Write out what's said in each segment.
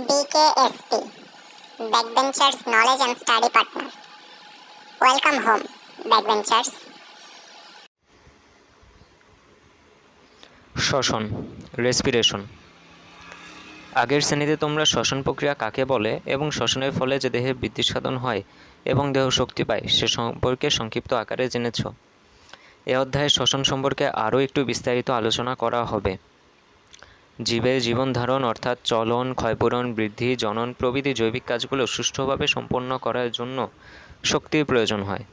BKSP, Backbenchers Knowledge and Study Partner. Welcome home, Backbenchers. শ্বসন, respiration. আগের শ্রেণীতে তোমরা শ্বসন প্রক্রিয়া কাকে বলে এবং শ্বসনের ফলে যে দেহে বৃদ্ধি সাধন হয় এবং দেহ শক্তি পায় সে সম্পর্কে সংক্ষিপ্ত আকারে জেনেছ। এ অধ্যায়ে শ্বসন সম্পর্কে আরও একটু বিস্তারিত আলোচনা করা হবে। জীবের জীবন ধারণ অর্থাৎ চলন, ক্ষয়পূরণ, বৃদ্ধি, জনন প্রভৃতি জৈবিক কাজগুলো সুষ্ঠুভাবে সম্পন্ন করার জন্য শক্তির প্রয়োজন হয়।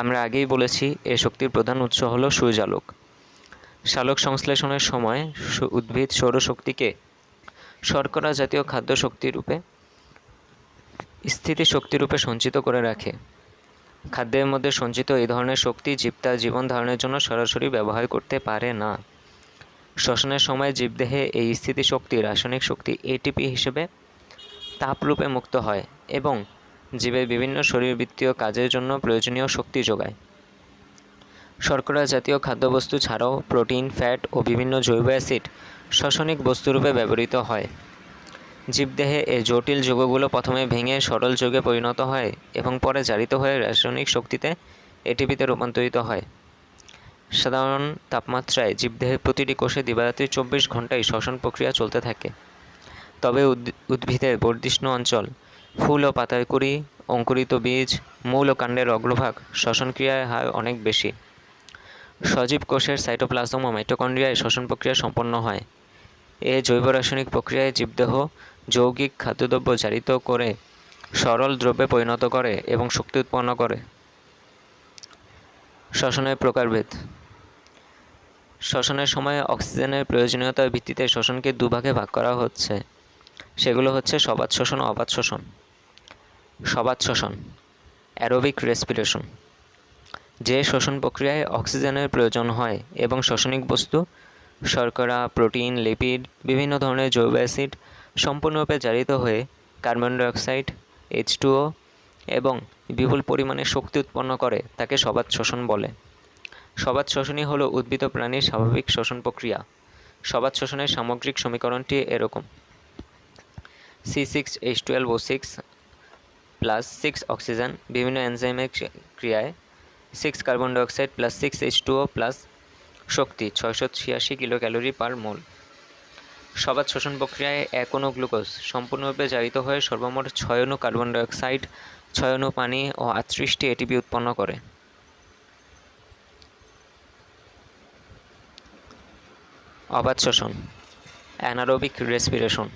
আমরা আগেই বলেছি এ শক্তির প্রধান উৎস হলো সূর্যালোক। সালোক সংশ্লেষণের সময় উদ্ভিদ সৌরশক্তিকে শর্করা জাতীয় খাদ্য শক্তিরূপে স্থিতিশক্তিরূপে সঞ্চিত করে রাখে। খাদ্যের মধ্যে সঞ্চিত এই ধরনের শক্তি জীব তার জীবন ধারণের জন্য সরাসরি ব্যবহার করতে পারে না। শ্বসনের সময় জীবদেহে এই স্থিতিশক্তি রাসায়নিক শক্তি এটিপি হিসেবে তাপরূপে মুক্ত হয় এবং জীবের বিভিন্ন শরীরবৃত্তীয় কাজের জন্য প্রয়োজনীয় শক্তি যোগায়। শর্করা জাতীয় খাদ্যবস্তু ছাড়াও প্রোটিন, ফ্যাট ও বিভিন্ন জৈব অ্যাসিড শ্বসনিক বস্তুরূপে ব্যবহৃত হয়। জীবদেহে এই জটিল যৌগগুলো প্রথমে ভেঙে সরল যৌগে পরিণত হয় এবং পরে জারিত হয়ে রাসায়নিক শক্তিতে এটিপিতে রূপান্তরিত হয়। সাধারণ তাপমাত্রায় জীবদেহের প্রতিটি কোষে দিবারাত্রি 24 ঘন্টায় শ্বসন প্রক্রিয়া চলতে থাকে। তবে উদ্ভিদের বর্ধিষ্ণু অঞ্চল, ফুল ও পাতার কুড়ি, অঙ্কুরিত বীজ, মূল ও কাণ্ডের অগ্রভাগ শ্বসন ক্রিয়ার হার অনেক বেশি। সজীব কোষের সাইটোপ্লাজম ও মাইটোকন্ড্রিয়ায় শ্বসন প্রক্রিয়া সম্পন্ন হয়। এ জৈব রাসায়নিক প্রক্রিয়ায় জীবদেহ যৌগিক খাদ্যদ্রব্য জারিত করে সরল দ্রব্যে পরিণত করে এবং শক্তি উৎপন্ন করে। শ্বসনের প্রকারভেদ। শ্বসনের সময় অক্সিজেনের প্রয়োজনীয়তার ভিত্তিতে শ্বসনকে দুভাগে ভাগ করা হচ্ছে। সেগুলো হচ্ছে সবাত শ্বসন ও অবাত শ্বসন। সবাত শ্বসন, অ্যারোবিক রেসপিরেশন। যে শ্বসন প্রক্রিয়ায় অক্সিজেনের প্রয়োজন হয় এবং শ্বসনিক বস্তু শর্করা, প্রোটিন, লিপিড, বিভিন্ন ধরনের জৈব অ্যাসিড সম্পূর্ণরূপে জারিত হয়ে কার্বন ডাইঅক্সাইড, H2O এবং বিপুল পরিমাণে শক্তি উৎপন্ন করে তাকে সবাত শ্বসন বলে। সবাত শ্বসনই হলো উদ্ভিদ প্রাণীর স্বাভাবিক শ্বসন প্রক্রিয়া। সবাত শ্বসনের সামগ্রিক সমীকরণটি এরকম: C6H12O6 প্লাস 6 অক্সিজেন বিভিন্ন এনজাইমের ক্রিয়ায় 6 carbon dioxide plus 6 H2O plus শক্তি 686 কিলো ক্যালোরি পার মোল। সবাত শ্বসন প্রক্রিয়ায় 1 অণু গ্লুকোজ সম্পূর্ণরূপে জারিত হয়ে সর্বমোট 6 অণু কার্বন ডাইঅক্সাইড, 6 অণু পানি ও 38টি এটিপি উৎপন্ন করে। অবাত শ্বসন, অ্যানারোবিক রেসপিরেশন।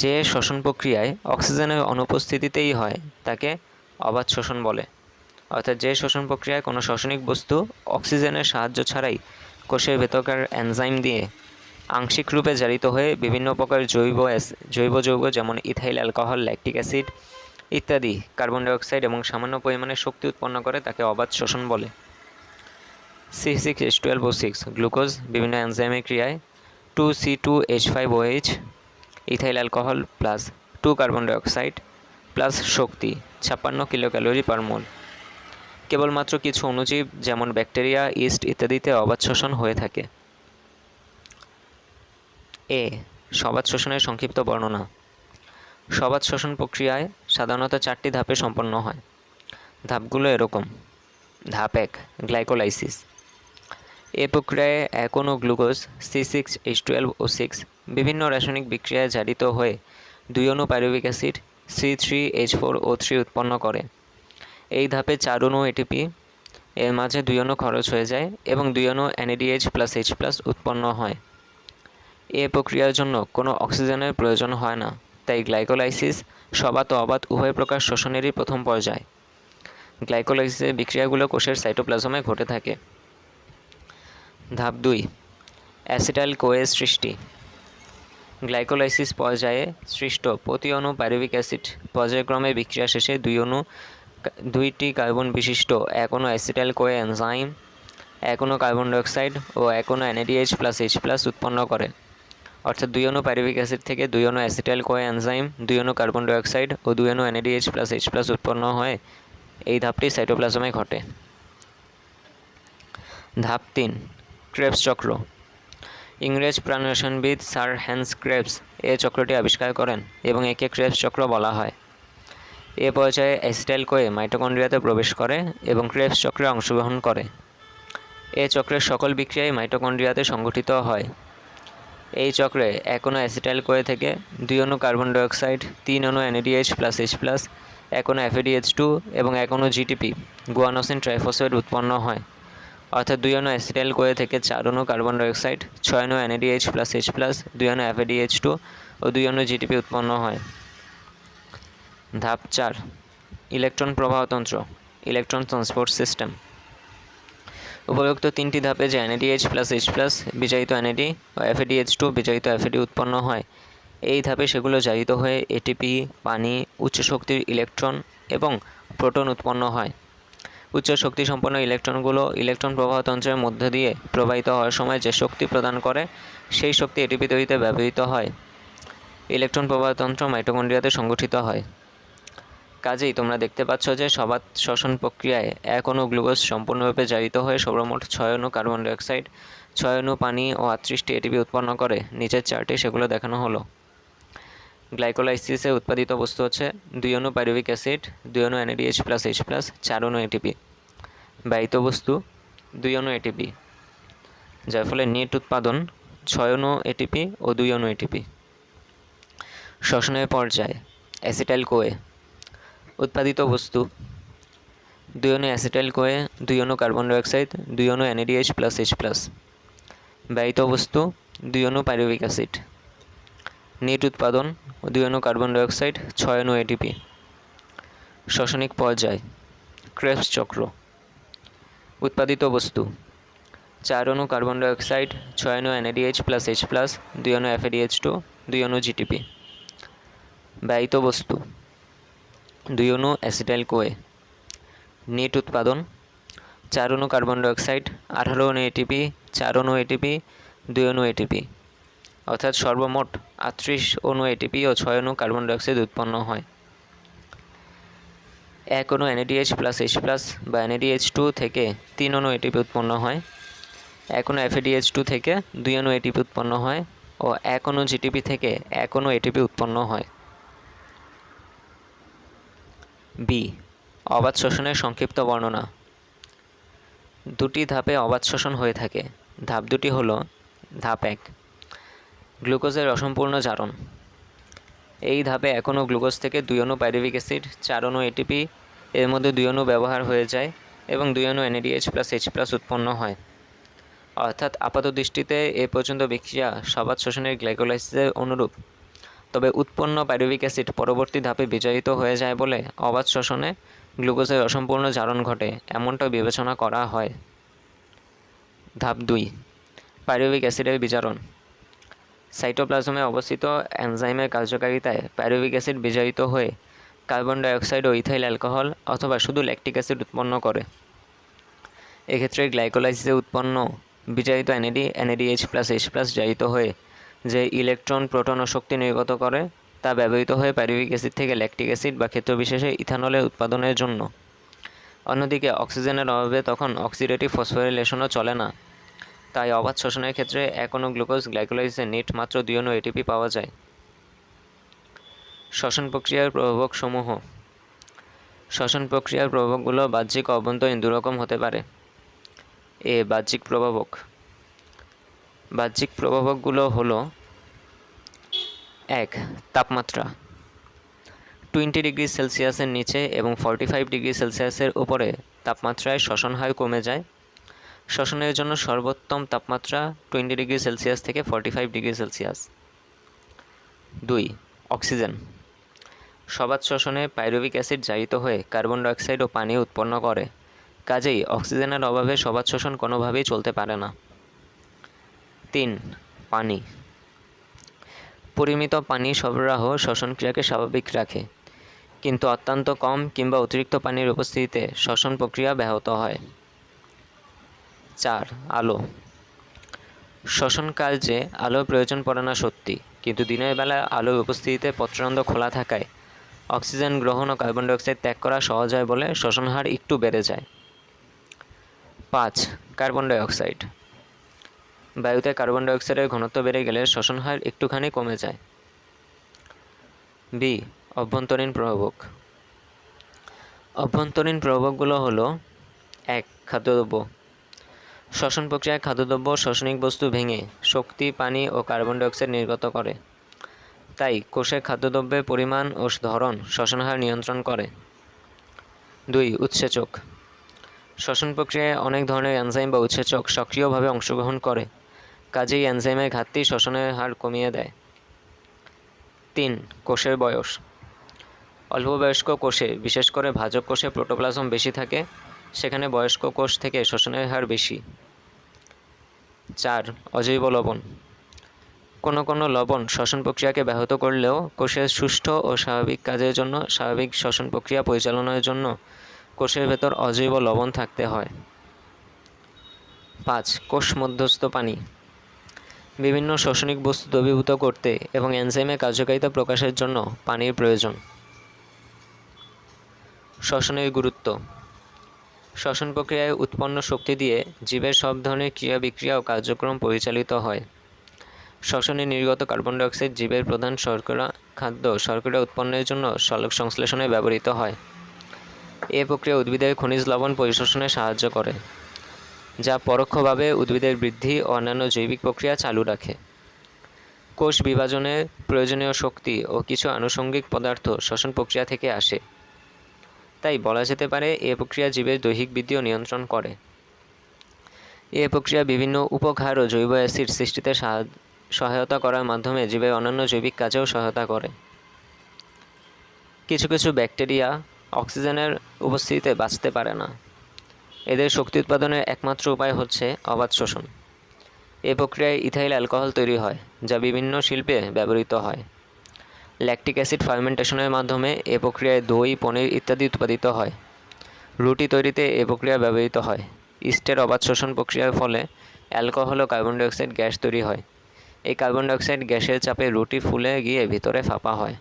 যে শ্বসন প্রক্রিয়ায় অক্সিজেনের অনুপস্থিতিতেই হয় তাকে অবাত শ্বসন বলে। অর্থাৎ যে শ্বসন প্রক্রিয়ায় কোনো শ্বসনিক বস্তু অক্সিজেনের সাহায্য ছাড়াই কোষের ভেতরকার এনজাইম দিয়ে আংশিক রূপে জারিত হয়ে বিভিন্ন প্রকার জৈব যৌগ যেমন ইথাইল অ্যালকোহল, ল্যাকটিক অ্যাসিড ইত্যাদি, কার্বন ডাইঅক্সাইড এবং সামান্য পরিমাণে শক্তি উৎপন্ন করে তাকে অবাত শ্বসন বলে। C6H12O6 গ্লুকোজ বিভিন্ন এনজাইমের ক্রিয়ায় 2C2H5OH ethyl alcohol plus 2 carbon dioxide plus শক্তি 56 কিলো ক্যালোরি পার মোল। কেবলমাত্র কিছু অণুজীব যেমন ব্যাকটেরিয়া, ইস্ট ইত্যাদিতে অবাত শ্বসন হয়ে থাকে। সবাত শ্বসনের সংক্ষিপ্ত বর্ণনা। সবাত শ্বসন প্রক্রিয়ায় সাধারণত 4টি ধাপে সম্পন্ন হয়। ধাপগুলো এরকম: ধাপ 1, গ্লাইকোলাইসিস। এ প্রক্রিয়ায় 1 অণু গ্লুকোজ C6H12O6 বিভিন্ন রাসায়নিক বিক্রিয়ায় জারিত হয়ে 2 অণু পাইরুভিক অ্যাসিড C3H4O3 উৎপন্ন করে। এই ধাপে 4 অণু এটিপি, এর মাঝে 2 অণু খরচ হয়ে যায় এবং 2 অণু NADH+H+ উৎপন্ন হয়। এ প্রক্রিয়ার জন্য কোনো অক্সিজেনের প্রয়োজন হয় না, তাই গ্লাইকোলাইসিস সবাত ও অবাত উভয় প্রকার শ্বসনেরই প্রথম পর্যায়। গ্লাইকোলাইসিসের বিক্রিয়াগুলো কোষের সাইটোপ্লাজমে ঘটে থাকে। ধাপ 2, অ্যাসিটাইল কোয়ের সৃষ্টি। গ্লাইকোলাইসিস পর্যায়ে সৃষ্ট প্রতি অণু পাইরুভিক অ্যাসিড পর্যায়ক্রমে বিক্রিয়া শেষে 2টি কার্বন বিশিষ্ট 1 অণু অ্যাসিটাইল কোয়ে এনজাইম, 1 অণু কার্বন ডাইঅক্সাইড ও 1 অণু NADH+H+ উৎপন্ন করে। অর্থাৎ 2 অণু পাইরুভিক অ্যাসিড থেকে 2 অণু অ্যাসিটাইল কোয়ে এনজাইম, 2 অণু কার্বন ডাইঅক্সাইড ও 2 অণু NADH+H+ উৎপন্ন হয়ে এই ধাপটি সাইটোপ্লাজমে ঘটে। ধাপ 3, ক্রেবস চক্র। ইংরেজ প্রাণরসায়নবিদ স্যার হ্যান্স ক্রেবস এ চক্রটি আবিষ্কার করেন এবং একে ক্রেবস চক্র বলা হয়। এ পর্যায়ে অ্যাসিটাইল-কোয়ে মাইটোকন্ড্রিয়াতে প্রবেশ করে এবং ক্রেবস চক্রে অংশগ্রহণ করে। এ চক্রের সকল বিক্রিয়াই মাইটোকন্ড্রিয়াতে সংঘটিত হয়। এই চক্রে 1 অণু অ্যাসিটাইল-কোয়ে থেকে 2 অণু কার্বন ডাইঅক্সাইড, 3 অণু NADH+H+, 1 অণু FADH2 এবং 1 অণু GTP গুয়ানোসিন ট্রাইফসফেট উৎপন্ন হয়। অর্থাৎ 2 অণু অ্যাসিটাইল-কোয়ে থেকে 4 অণু কার্বন ডাইঅক্সাইড, 6 অণু NADH+H+, 2 অণু FADH2 ও 2 অণু GTP উৎপন্ন হয়। ধাপ 4, ইলেকট্রন প্রবাহতন্ত্র, ইলেকট্রন ট্রান্সপোর্ট সিস্টেম। উপরোক্ত 3টি ধাপে যে NADH+H+ বিজায়িত NAD ও FADH2 বিজায়িত FAD উৎপন্ন হয়, এই ধাপে সেগুলো জারিত হয়ে এটিপি, পানি, উচ্চ শক্তির ইলেকট্রন এবং প্রোটন উৎপন্ন হয়। উচ্চ শক্তিসম্পন্ন ইলেকট্রনগুলো ইলেকট্রন প্রবাহতন্ত্রের মধ্য দিয়ে প্রবাহিত হওয়ার সময় যে শক্তি প্রদান করে সেই শক্তি এটিপি তৈরিতে ব্যবহৃত হয়। ইলেকট্রন প্রবাহতন্ত্র মাইটোকন্ড্রিয়াতে সংগঠিত হয়। কাজেই তোমরা দেখতে পাচ্ছ যে সবাত শ্বসন প্রক্রিয়ায় 1 অণু গ্লুকোজ সম্পূর্ণরূপে জারিত হয়ে সর্বমোট 6 অণু কার্বন ডাইঅক্সাইড, 6 অণু পানি ও 38টি এটিপি উৎপন্ন করে। নিচের চার্টে সেগুলো দেখানো হলো। গ্লাইকোলাইসিসে উৎপাদিত বস্তু হচ্ছে 2 অণু পাইরুভিক অ্যাসিড, 2 অণু NADH+H+, 4 অণু এটিপি। ব্যয়িত বস্তু 2 অণু এটিপি, যার ফলে নেট উৎপাদন 6 অণু এটিপি ও 2 অণু এটিপি। শ্বসনের পর্যায়ে অ্যাসিটাইল-কোয়ে উৎপাদিত বস্তু 2 অণু অ্যাসিটাইল-কোয়ে, 2 অণু কার্বন ডাইঅক্সাইড, 2 অণু NADH+H+। ব্যয়িত বস্তু 2 অণু পাইরুভিক অ্যাসিড। নেট উৎপাদন 2 অণু কার্বন ডাইঅক্সাইড, 6 অণু এটিপি। শ্বসনিক পর্যায় ক্রেবস চক্র। উৎপাদিত বস্তু 4 অণু কার্বন ডাইঅক্সাইড, 6 অণু NADH+H+, 2 অণু FADH2, 2 অণু GTP। ব্যয়িত বস্তু 2 অণু অ্যাসিটাইল-কোয়ে। নেট উৎপাদন 4 অণু কার্বন ডাইঅক্সাইড, 18 অণু এটিপি, 4 অণু এটিপি, 2 অণু এটিপি। অর্থাৎ সর্বমোট 38 অণু এটিপি ও 6 অণু কার্বন ডাইঅক্সাইড উৎপন্ন হয়। 1 অণু NADH+H+ বা NADH2 থেকে 3 অণু এটিপি উৎপন্ন হয়। 1 অণু FADH2 থেকে 2 অণু এটিপি উৎপন্ন হয় ও 1 অণু GTP থেকে 1 অণু এটিপি উৎপন্ন হয়। বি, অবাত শ্বসনের সংক্ষিপ্ত বর্ণনা। 2টি ধাপে অবাত শ্বসন হয়ে থাকে। ধাপ 2টি হলো: ধাপ 1, গ্লুকোজের অসম্পূর্ণ জারণ। এই ধাপে 1 অণু গ্লুকোজ থেকে 2 অণু পাইরুভিক অ্যাসিড, 4 অণু এটিপি, এর মধ্যে 2 অণু ব্যবহার হয়ে যায় এবং 2 অণু NADH+H+ উৎপন্ন হয়। অর্থাৎ আপাতদৃষ্টিতে এ পর্যন্ত বিক্রিয়া সবাত শ্বসনের গ্লাইকোলাইসিসের অনুরূপ। তবে উৎপন্ন পাইরুভিক অ্যাসিড পরবর্তী ধাপে বিজারিত হয়ে যায় বলে অবাত শ্বসনে গ্লুকোজের অসম্পূর্ণ জারণ ঘটে, এমনটা বিবেচনা করা হয়। ধাপ 2, পাইরুভিক অ্যাসিডের বিজারণ। সাইটোপ্লাজমে অবস্থিত এনজাইমের কার্যকারিতায় পাইরুভিক অ্যাসিড বিজারিত হয়ে কার্বন ডাইঅক্সাইড ও ইথাইল অ্যালকোহল অথবা শুধু ল্যাকটিক অ্যাসিড উৎপন্ন করে। এক্ষেত্রে গ্লাইকোলাইসিসে উৎপন্ন বিজারিত NADH+H+ জারিত হয়ে যে ইলেকট্রন, প্রোটন ও শক্তি নির্গত করে তা ব্যবহৃত হয়ে পাইরুভিক অ্যাসিড থেকে ল্যাকটিক অ্যাসিড বা ক্ষেত্রবিশেষে ইথানলের উৎপাদনের জন্য। অন্যদিকে অক্সিজেনের অভাবে তখন অক্সিডেটিভ ফসফোরিলেশনও চলে না। তাই অবাত শ্বসনের ক্ষেত্রে 1 অণু গ্লুকোজ গ্লাইকোলাইসিসে নেট মাত্র 2 অণু এটিপি পাওয়া যায়। শ্বসন প্রক্রিয়ার প্রভাবকসমূহ। শ্বসন প্রক্রিয়ার প্রভাবকগুলো বাহ্যিক ও অভ্যন্তরীণ দুরকম হতে পারে। এ, বাহ্যিক প্রভাবক। বাহ্যিক প্রভাবকগুলো হলো: 1, তাপমাত্রা। 20 ডিগ্রি সেলসিয়াসের নিচে এবং 45 ডিগ্রি সেলসিয়াসের উপরে তাপমাত্রায় শ্বসন হার কমে যায়। শ্বসনের জন্য সর্বোত্তম তাপমাত্রা 20 ডিগ্রি সেলসিয়াস থেকে 45 ডিগ্রি সেলসিয়াস। 2, অক্সিজেন। সবাত শ্বসনে পাইরুভিক অ্যাসিড জারিত হয়ে কার্বন ডাইঅক্সাইড ও পানি উৎপন্ন করে। কাজেই অক্সিজেনের অভাবে সবাত শ্বসন কোনোভাবেই চলতে পারে না। 3, পানি। পরিমিত পানি সরবরাহ শ্বসন ক্রিয়াকে স্বাভাবিক রাখে, কিন্তু অত্যন্ত কম কিংবা অতিরিক্ত পানির উপস্থিতিতে শ্বসন প্রক্রিয়া ব্যাহত হয়। 4, আলো। শ্বসন কার্যে আলোর প্রয়োজন পড়ে না সত্যি, কিন্তু দিনের বেলা আলোর উপস্থিতিতে পত্ররন্ধ্র খোলা থাকায় অক্সিজেন গ্রহণ ও কার্বন ডাইঅক্সাইড ত্যাগ করা সহজ হয় বলে শ্বসন হার একটু বেড়ে যায়। 5, কার্বন ডাইঅক্সাইড। বায়ুতে কার্বন ডাইঅক্সাইডের ঘনত্ব বেড়ে গেলে শ্বসন হার একটুখানি কমে যায়। বি অভ্যন্তরীণ প্রভাবক। অভ্যন্তরীণ প্রভাবকগুলো হলো: 1. খাদ্যদ্রব্য। শ্বসন প্রক্রিয়ায় খাদ্যদ্রব্য শ্বসনিক বস্তু ভেঙে শক্তি, পানি ও কার্বন ডাইঅক্সাইড নির্গত করে। তাই কোষে খাদ্যদ্রব্যের পরিমাণ ও ধরন শ্বসন হার নিয়ন্ত্রণ করে। 2. উৎসেচক। শ্বসন প্রক্রিয়ায় অনেক ধরনের এনজাইম বা উৎসেচক সক্রিয়ভাবে অংশগ্রহণ করে, কাজেই এনজাইমের ঘাটতি শ্বসনের হার কমিয়ে দেয়। 3. কোষের বয়স। অল্পবয়স্ক কোষে, বিশেষ করে ভাজক কোষে প্রোটোপ্লাজম বেশি থাকে, সেখানে বয়স্ক কোষ থেকে শ্বসনের হার বেশি। 4. অজৈব লবণ। কোনো লবণ শ্বসন প্রক্রিয়াকে ব্যাহত করলেও কোষের সুষ্ঠু ও স্বাভাবিক কাজের জন্য, স্বাভাবিক শ্বসন প্রক্রিয়া পরিচালনার জন্য কোষের ভেতর অজৈব লবণ থাকতে হয়। 5. কোষ মধ্যস্থ পানি। বিভিন্ন শ্বসনিক বস্তু দ্রবীভূত করতে এবং এনজাইমের কার্যকারিতা প্রকাশের জন্য পানির প্রয়োজন। শ্বসনের গুরুত্ব। শ্বসন প্রক্রিয়ায় উৎপন্ন শক্তি দিয়ে জীবের সব ধরনের ক্রিয়া বিক্রিয়া ও কার্যক্রম পরিচালিত হয়। শ্বসনে নির্গত কার্বন ডাইঅক্সাইড জীবের প্রধান শর্করা উৎপন্নের জন্য সালোক সংশ্লেষণে ব্যবহৃত হয়। এ প্রক্রিয়া উদ্ভিদের খনিজ লবণ পরিশোষণে সাহায্য করে, যা পরোক্ষভাবে উদ্ভিদের বৃদ্ধি ও অন্যান্য জৈবিক প্রক্রিয়া চালু রাখে। কোষ বিভাজনের প্রয়োজনীয় শক্তি ও কিছু আনুষঙ্গিক পদার্থ শ্বসন প্রক্রিয়া থেকে আসে। তাই বলা যেতে পারে এ প্রক্রিয়া জীবের দৈহিক বৃদ্ধিও নিয়ন্ত্রণ করে। এ প্রক্রিয়া বিভিন্ন উপক্ষার ও জৈব অ্যাসিড সৃষ্টিতে সহায়তা করার মাধ্যমে জীবের অন্যান্য জৈবিক কাজেও সহায়তা করে। কিছু কিছু ব্যাকটেরিয়া অক্সিজেনের উপস্থিতিতে বাঁচতে পারে না। এদের শক্তি উৎপাদনের একমাত্র উপায় হচ্ছে অবাধ শোষণ। এ প্রক্রিয়ায় ইথাইল অ্যালকোহল তৈরি হয়, যা বিভিন্ন শিল্পে ব্যবহৃত হয়। ল্যাকটিক অ্যাসিড ফার্মেন্টেশনের মাধ্যমে এ প্রক্রিয়ায় দই, পনির ইত্যাদি উৎপাদিত হয়। রুটি তৈরিতে এ প্রক্রিয়া ব্যবহৃত হয়। ইস্টের অবাধ শোষণ প্রক্রিয়ার ফলে অ্যালকোহল ও কার্বন ডাইঅক্সাইড গ্যাস তৈরি হয়। এই কার্বন ডাইঅক্সাইড গ্যাসের চাপে রুটি ফুলে গিয়ে ভিতরে ফাঁপা হয়।